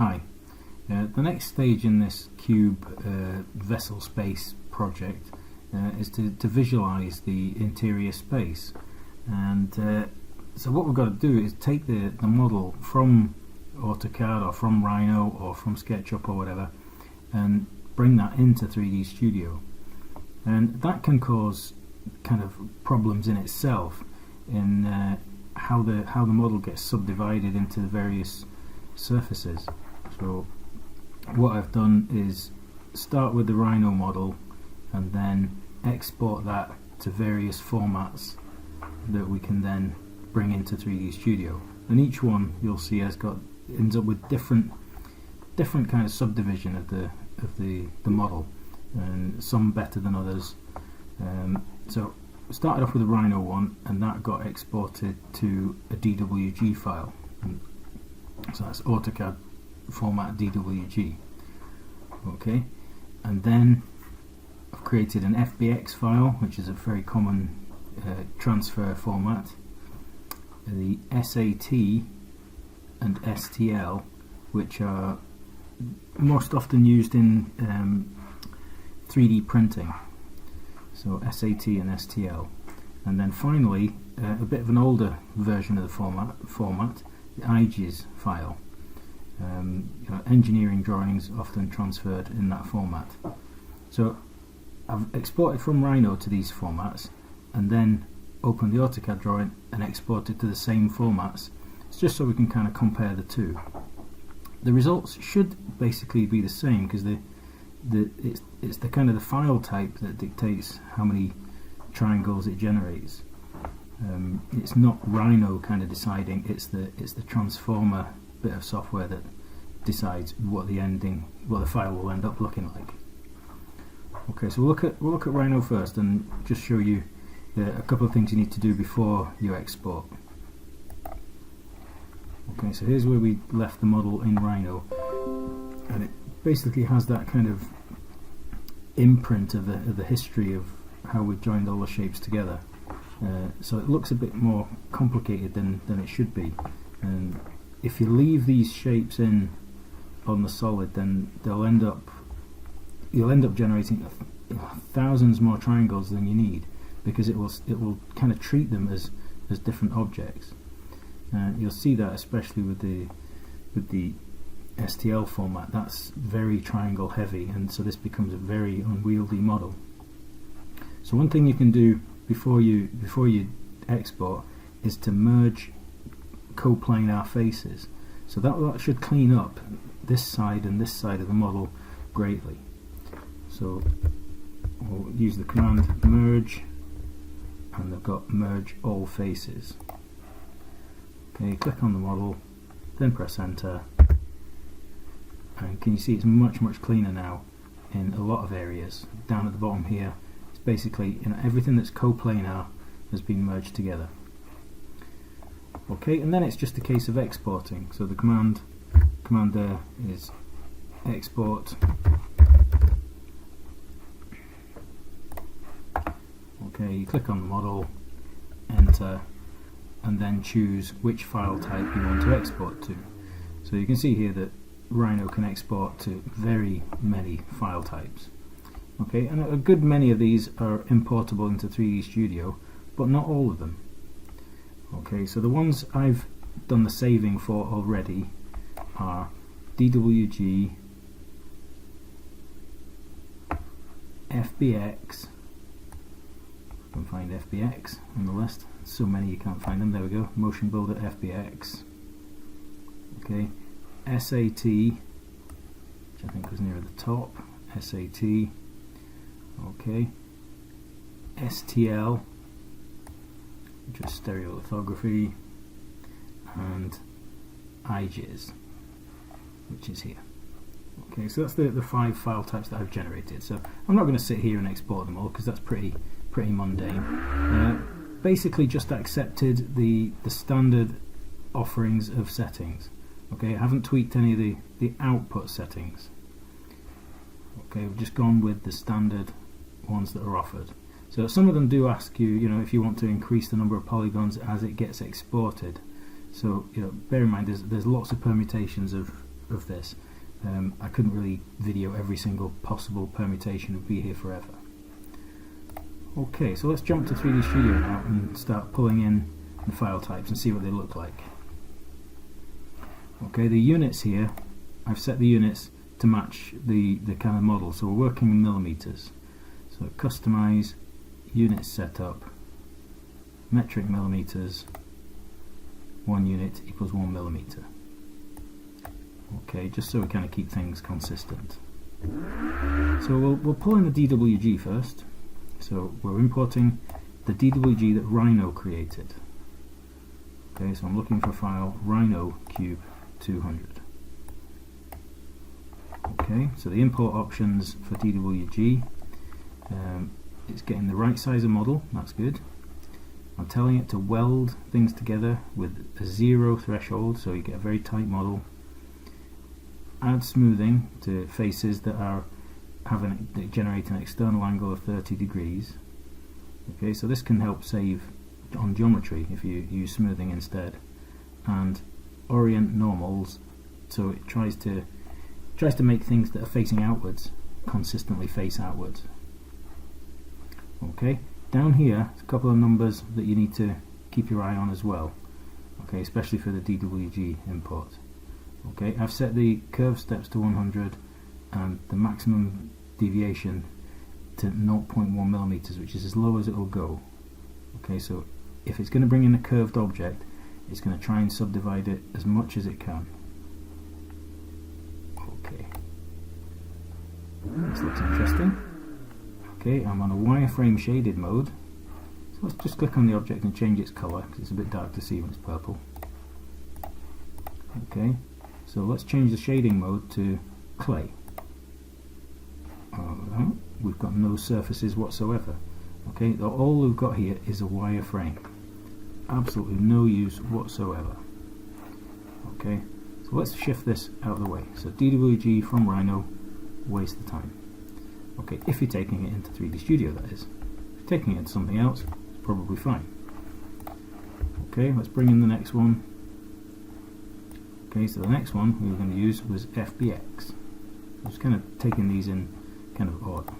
Hi. The next stage in this cube vessel space project is to visualize the interior space. And so what we've got to do is take the model from AutoCAD or from Rhino or from SketchUp or whatever and bring that into 3D Studio. And that can cause kind of problems in itself in how the model gets subdivided into the various surfaces. So what I've done is start with the Rhino model and then export that to various formats that we can then bring into 3D Studio. And each one you'll see ends up with different kind of subdivision of the model, and some better than others. So we started off with the Rhino one, and that got exported to a DWG file. So that's AutoCAD format DWG. Okay, and then I've created an FBX file, which is a very common transfer format. The SAT and STL, which are most often used in 3D printing. So SAT and STL, and then finally a bit of an older version of the format, the IGES file. Engineering drawings often transferred in that format. So I've exported from Rhino to these formats and then opened the AutoCAD drawing and exported to the same formats. It's just so we can kind of compare the two. The results should basically be the same because it's the kind of the file type that dictates how many triangles it generates. It's not Rhino kind of deciding, it's the transformer bit of software that decides what the file will end up looking like. Okay, so we'll look at Rhino first and just show you a couple of things you need to do before you export. Okay, so here's where we left the model in Rhino, and it basically has that kind of imprint of the history of how we've joined all the shapes together. So it looks a bit more complicated than it should be. And if you leave these shapes in on the solid, then you'll end up generating thousands more triangles than you need, because it will kind of treat them as different objects. You'll see that especially with the STL format. That's very triangle heavy, and so this becomes a very unwieldy model. So one thing you can do before you export is to merge coplanar faces. So that should clean up this side and this side of the model greatly. So we'll use the command merge, and I've got merge all faces. Okay, click on the model, then press enter, and can you see it's much cleaner now in a lot of areas. Down at the bottom here, it's basically everything that's coplanar has been merged together. Okay, and then it's just a case of exporting. So the command there is export. Okay, you click on the model, enter, and then choose which file type you want to export to. So you can see here that Rhino can export to very many file types. Okay, and a good many of these are importable into 3D Studio, but not all of them. Okay, so the ones I've done the saving for already are DWG, FBX. You can find FBX on the list. So many you can't find them. There we go. Motion Builder FBX. Okay, SAT, which I think was near the top. SAT. Okay, STL, which is stereolithography, and IGES, which is here. Okay, so that's the 5 file types that I've generated. So I'm not going to sit here and export them all because that's pretty mundane. Basically just accepted the standard offerings of settings. Okay, I haven't tweaked any of the output settings. Okay, we've just gone with the standard ones that are offered. So some of them do ask you, if you want to increase the number of polygons as it gets exported. So bear in mind there's lots of permutations of of this. I couldn't really video every single possible permutation, it would be here forever. Okay, so let's jump to 3D Studio now and start pulling in the file types and see what they look like. Okay, the units here, I've set the units to match the kind of model, so we're working in millimeters. So customize, unit setup, metric millimeters, 1 unit equals 1 millimeter. Okay, just so we kind of keep things consistent. So we'll pull in the DWG first. So we're importing the DWG that Rhino created. Okay, so I'm looking for file Rhino Cube 200. Okay, so the import options for DWG, it's getting the right size of model, that's good. I'm telling it to weld things together with a 0 threshold, so you get a very tight model. Add smoothing to faces that generate an external angle of 30 degrees. Okay, so this can help save on geometry if you use smoothing instead. And orient normals, so it tries to make things that are facing outwards consistently face outwards. Okay, down here, a couple of numbers that you need to keep your eye on as well. Okay, especially for the DWG import. Okay, I've set the curve steps to 100 and the maximum deviation to 0.1 millimeters, which is as low as it will go. Okay, so if it's going to bring in a curved object, it's going to try and subdivide it as much as it can. Okay, this looks interesting. Okay, I'm on a wireframe shaded mode, so let's just click on the object and change its colour because it's a bit dark to see when it's purple. Okay, so let's change the shading mode to clay. We've got no surfaces whatsoever. Okay, all we've got here is a wireframe. Absolutely no use whatsoever. Okay, so let's shift this out of the way. So DWG from Rhino, waste of time. Okay, if you're taking it into 3D Studio, that is. If you're taking it into something else, it's probably fine. Okay, let's bring in the next one. Okay, so the next one we were going to use was FBX. I'm just kind of taking these in kind of order.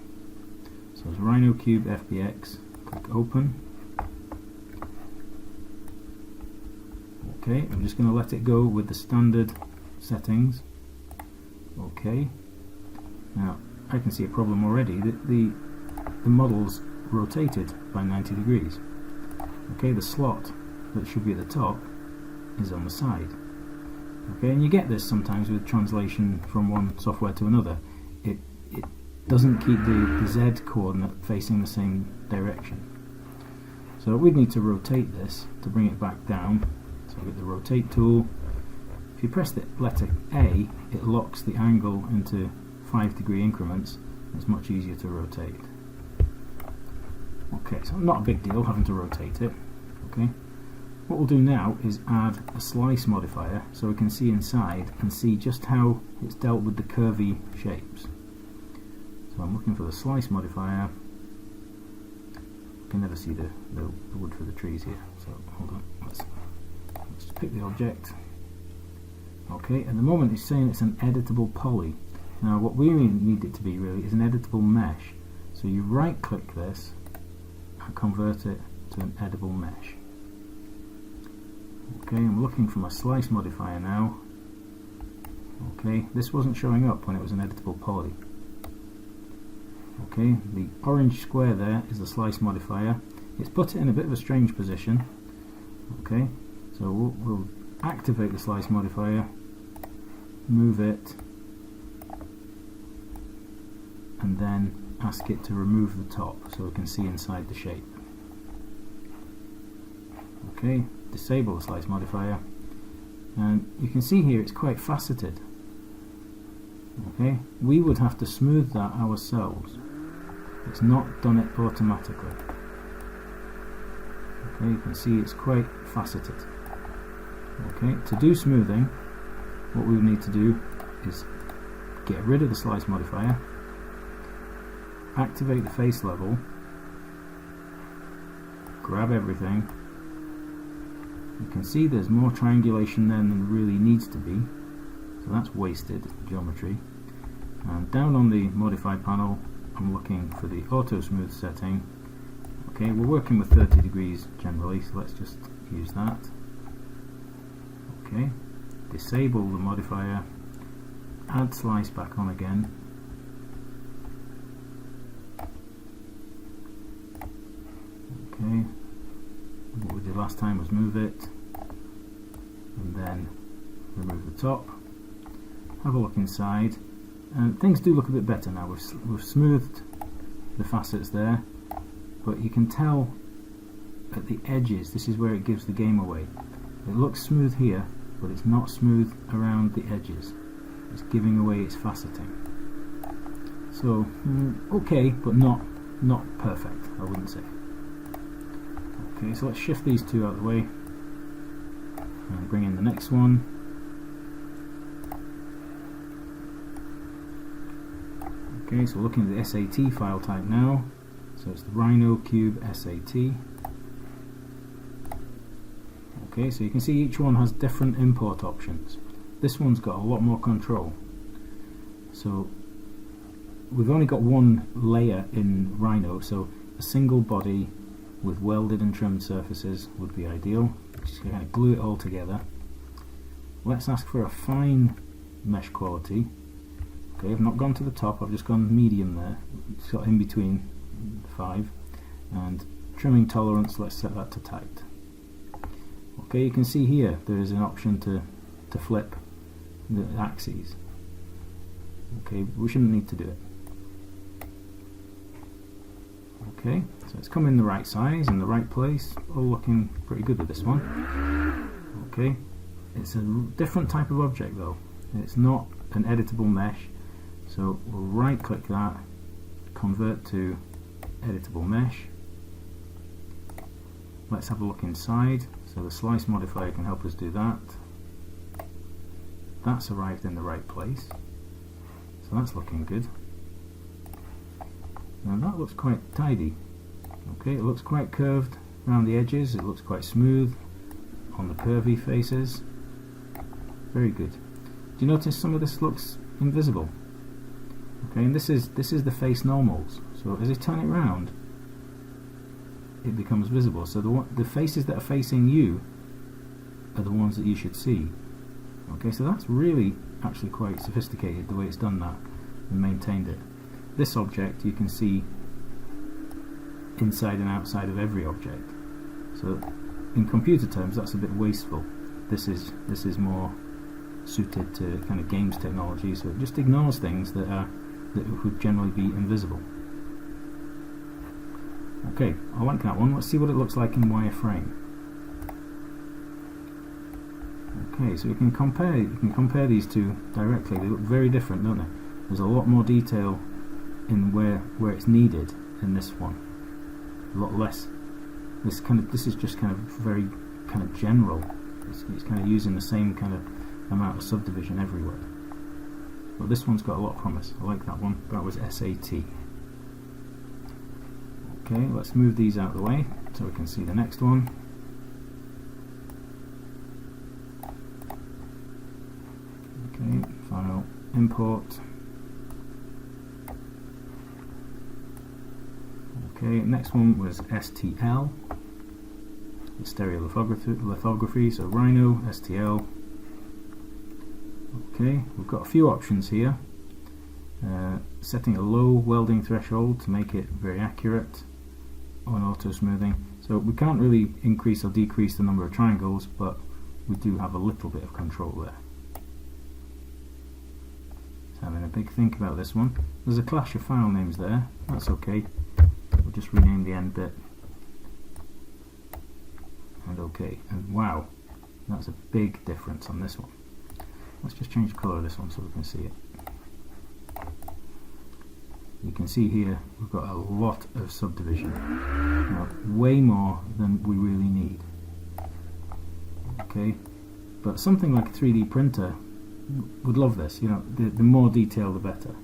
So it's Rhino Cube FBX, click open. Okay, I'm just going to let it go with the standard settings. Okay, now I can see a problem already. The model's rotated by 90 degrees. Okay, the slot that should be at the top is on the side. Okay, and you get this sometimes with translation from one software to another. It doesn't keep the Z coordinate facing the same direction. So we'd need to rotate this to bring it back down. So we get the rotate tool. If you press the letter A, it locks the angle into 5-degree increments. It's much easier to rotate. Okay, so not a big deal having to rotate it. Okay, what we'll do now is add a slice modifier so we can see inside and see just how it's dealt with the curvy shapes. So I'm looking for the slice modifier. I can never see the wood for the trees here, so hold on, let's pick the object. Okay, at the moment it's saying it's an editable poly. Now what we need it to be really is an editable mesh. So you right click this and convert it to an editable mesh. Okay, I'm looking for my slice modifier now. Okay, this wasn't showing up when it was an editable poly. Okay, the orange square there is the slice modifier. It's put it in a bit of a strange position. Okay, so we'll activate the slice modifier, move it, and then ask it to remove the top so we can see inside the shape. Okay, disable the slice modifier, and you can see here it's quite faceted. Okay, we would have to smooth that ourselves. It's not done it automatically. Okay, you can see it's quite faceted. Okay, to do smoothing, what we would need to do is get rid of the slice modifier, activate the face level, grab everything. You can see there's more triangulation there than there really needs to be. So that's wasted geometry. And down on the modify panel, I'm looking for the auto smooth setting. Okay, we're working with 30 degrees generally, so let's just use that. Okay, disable the modifier, add slice back on again. Okay, what we did last time was move it, and then remove the top. Have a look inside, and things do look a bit better now. We've smoothed the facets there, but you can tell at the edges, this is where it gives the game away. It looks smooth here, but it's not smooth around the edges. It's giving away its faceting. So, okay, but not perfect, I wouldn't say. Okay, so let's shift these two out of the way and bring in the next one. Okay, so we're looking at the SAT file type now. So it's the Rhino Cube SAT. Okay, so you can see each one has different import options. This one's got a lot more control. So we've only got one layer in Rhino, so a single body with welded and trimmed surfaces would be ideal. Just kind of glue it all together. Let's ask for a fine mesh quality. Okay, I've not gone to the top, I've just gone medium there. It's got in between 5. And trimming tolerance, let's set that to tight. Okay, you can see here there is an option to flip the axes. Okay, we shouldn't need to do it. Okay, so it's come in the right size, in the right place, all looking pretty good with this one. Okay, it's a different type of object though. It's not an editable mesh, so we'll right click that, convert to editable mesh. Let's have a look inside. So the Slice Modifier can help us do that. That's arrived in the right place, so that's looking good. Now that looks quite tidy. Okay, it looks quite curved around the edges, it looks quite smooth on the curvy faces. Very good. Do you notice some of this looks invisible? Okay, and this is the face normals. So as you turn it round, it becomes visible. So the faces that are facing you are the ones that you should see. Okay, so that's really actually quite sophisticated the way it's done that and maintained it. This object you can see inside and outside of every object. So in computer terms that's a bit wasteful. This is more suited to kind of games technology, so it just ignores things that would generally be invisible. Okay, I like that one. Let's see what it looks like in wireframe. Okay, so you can compare these two directly. They look very different, don't they? There's a lot more detail in where it's needed in this one. A lot less. This is just kind of very kind of general. It's kind of using the same kind of amount of subdivision everywhere. But this one's got a lot of promise. I like that one. That was SAT. Okay, let's move these out of the way so we can see the next one. Okay, file, import. Okay, next one was STL, the stereolithography, so Rhino, STL. Okay, we've got a few options here. Setting a low welding threshold to make it very accurate on auto smoothing. So we can't really increase or decrease the number of triangles, but we do have a little bit of control there. So having a big think about this one. There's a clash of file names there, that's okay. We'll just rename the end bit. And okay, and wow, that's a big difference on this one. Let's just change the colour of this one so we can see it. You can see here we've got a lot of subdivision. Now, way more than we really need. Okay, but something like a 3D printer would love this. You know, the more detail the better.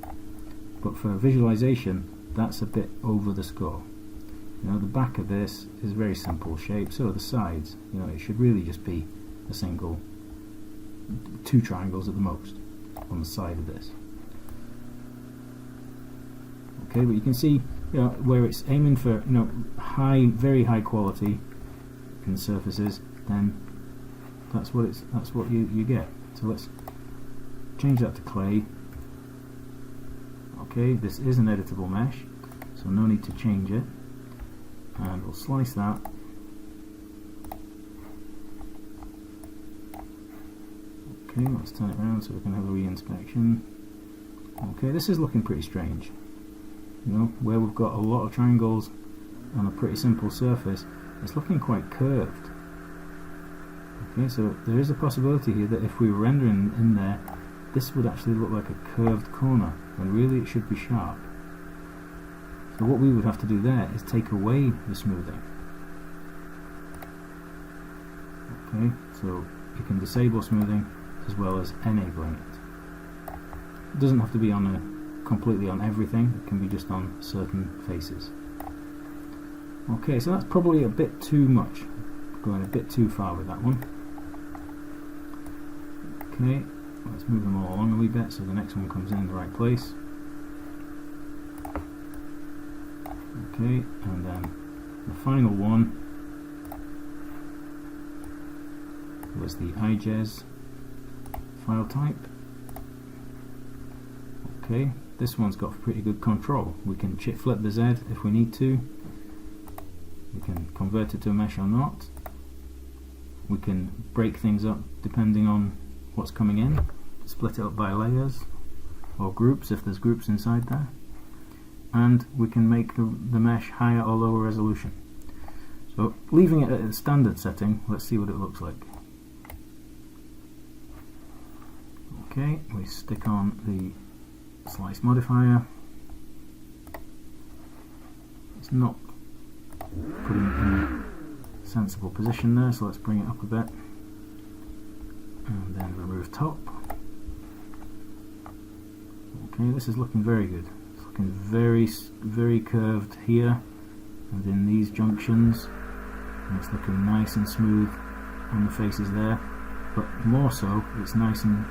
But for visualization, that's a bit over the score. You know, the back of this is very simple shape, so are the sides. You know, it should really just be a single, 2 triangles at the most. on the side of this. Okay, but you can see, you know, where it's aiming for, you know, very high quality in surfaces, then that's what you get. So let's change that to clay. Okay, this is an editable mesh, so no need to change it, and we'll slice that. Okay, let's turn it around so we can have a re-inspection. Okay, this is looking pretty strange. You know, where we've got a lot of triangles on a pretty simple surface, it's looking quite curved. Okay, so there is a possibility here that if we were rendering in there, this would actually look like a curved corner, when really it should be sharp. So what we would have to do there is take away the smoothing. Okay, so you can disable smoothing as well as enabling it. It doesn't have to be completely on everything, it can be just on certain faces. Okay, so that's probably a bit too much, going a bit too far with that one. Okay, let's move them all along a wee bit so the next one comes in the right place. Okay, and then the final one was the IGES file type. Okay, this one's got pretty good control. We can chip flip the Z if we need to. We can convert it to a mesh or not. We can break things up depending on what's coming in. Split it up by layers or groups if there's groups inside there. And we can make the mesh higher or lower resolution. So leaving it at a standard setting, let's see what it looks like. Okay, we stick on the Slice Modifier. It's not putting it in a sensible position there, so let's bring it up a bit. And then remove top. Okay, this is looking very good. It's looking very curved here and in these junctions. And it's looking nice and smooth on the faces there. But more so, it's nice and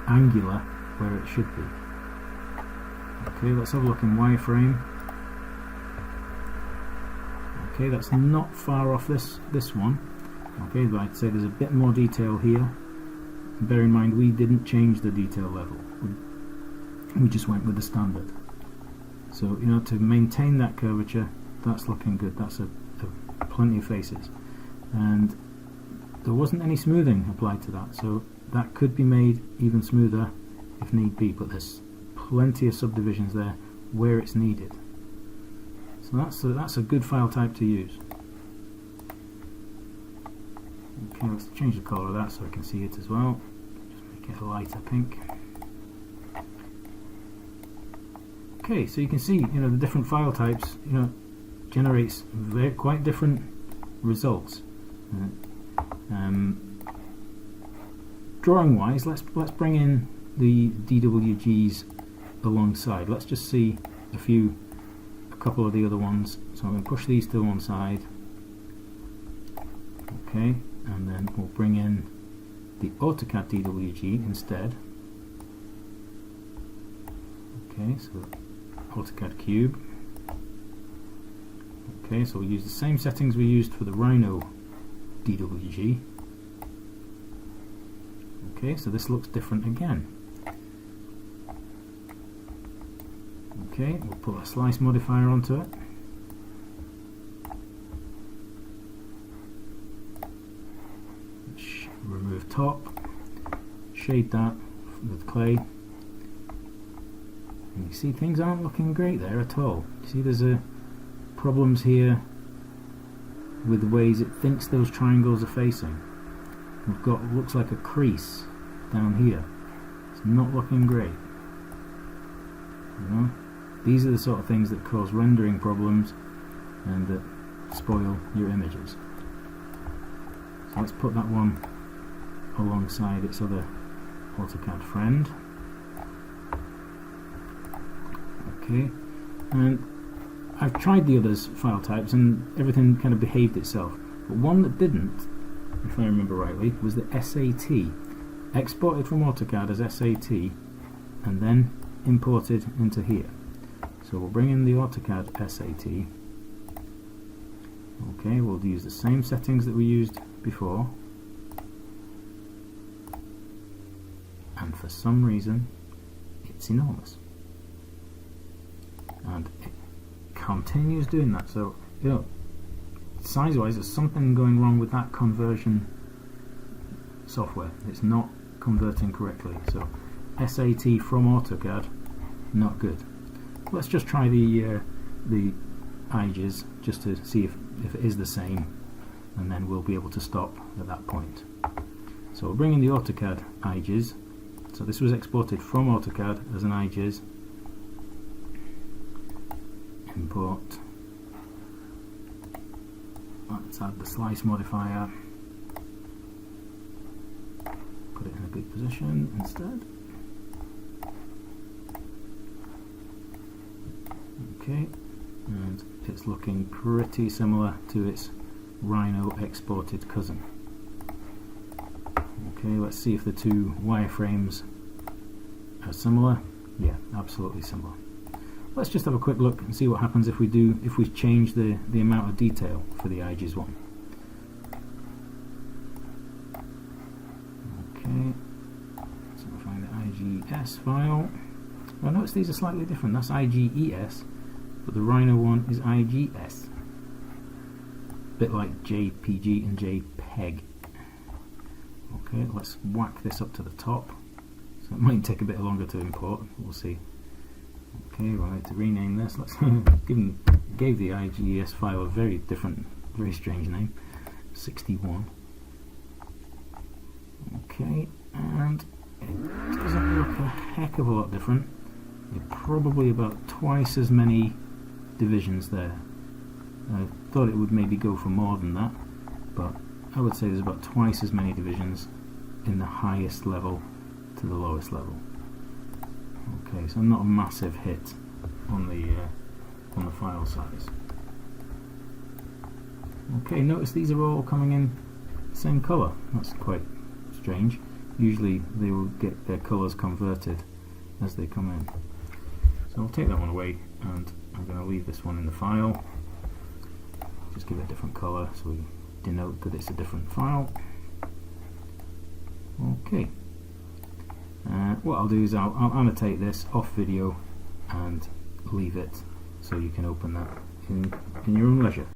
angular where it should be. Okay, let's have a look in wireframe. Okay, that's not far off this one. Okay, but I'd say there's a bit more detail here. Bear in mind, we didn't change the detail level. We just went with the standard. So, you know, to maintain that curvature, that's looking good. That's plenty of faces. And there wasn't any smoothing applied to that, so that could be made even smoother if need be, but there's plenty of subdivisions there where it's needed. So that's a good file type to use. Okay, let's change the colour of that so I can see it as well. Just make it a lighter pink. Okay, so you can see, you know, the different file types, you know, generates quite different results. Drawing wise, let's bring in the DWGs alongside. Let's just see a couple of the other ones. So I'm going to push these to one side. Okay, and then we'll bring in the AutoCAD DWG instead. Okay, so AutoCAD Cube. Okay, so we'll use the same settings we used for the Rhino DWG. Okay, so this looks different again. Okay, we'll put a Slice Modifier onto it. Remove top, shade that with clay. And you see things aren't looking great there at all. You see there's problems here with the ways it thinks those triangles are facing. We've got, looks like a crease down here. It's not looking great. You know? These are the sort of things that cause rendering problems and that spoil your images. So let's put that one alongside its other AutoCAD friend. Okay, and I've tried the others file types and everything kind of behaved itself, but one that didn't, if I remember rightly, was the SAT. Exported from AutoCAD as SAT, and then imported into here. So we'll bring in the AutoCAD SAT. Okay, we'll use the same settings that we used before, and for some reason it's enormous, and it continues doing that. So, you know, size-wise there's something going wrong with that conversion software. It's not converting correctly. So SAT from AutoCAD, not good. Let's just try the edges just to see if it is the same, and then we'll be able to stop at that point. So we'll bring in the AutoCAD edges. So this was exported from AutoCAD as an edges. Import. Let's add the Slice Modifier. Put it in a good position instead. Okay, and it's looking pretty similar to its Rhino exported cousin. Okay, let's see if the two wireframes are similar. Yeah, absolutely similar. Let's just have a quick look and see what happens if we change the amount of detail for the edges one. Okay, so we'll find the IGS file. Well, notice these are slightly different. That's IGES, but the Rhino one is IGS. A bit like JPG and JPEG. Okay, let's whack this up to the top. So it might take a bit longer to import. We'll see. Okay, right, to rename this, let's gave the IGES file a very different, very strange name, 61. Okay, and it doesn't look a heck of a lot different. There are probably about twice as many divisions there. I thought it would maybe go for more than that, but I would say there's about twice as many divisions in the highest level to the lowest level. Okay, so not a massive hit on the file size. Okay, notice these are all coming in the same colour. That's quite strange. Usually they will get their colours converted as they come in. So I'll take that one away, and I'm going to leave this one in the file. Just give it a different colour so we denote that it's a different file. Okay. What I'll do is I'll annotate this off video and leave it so you can open that in your own leisure.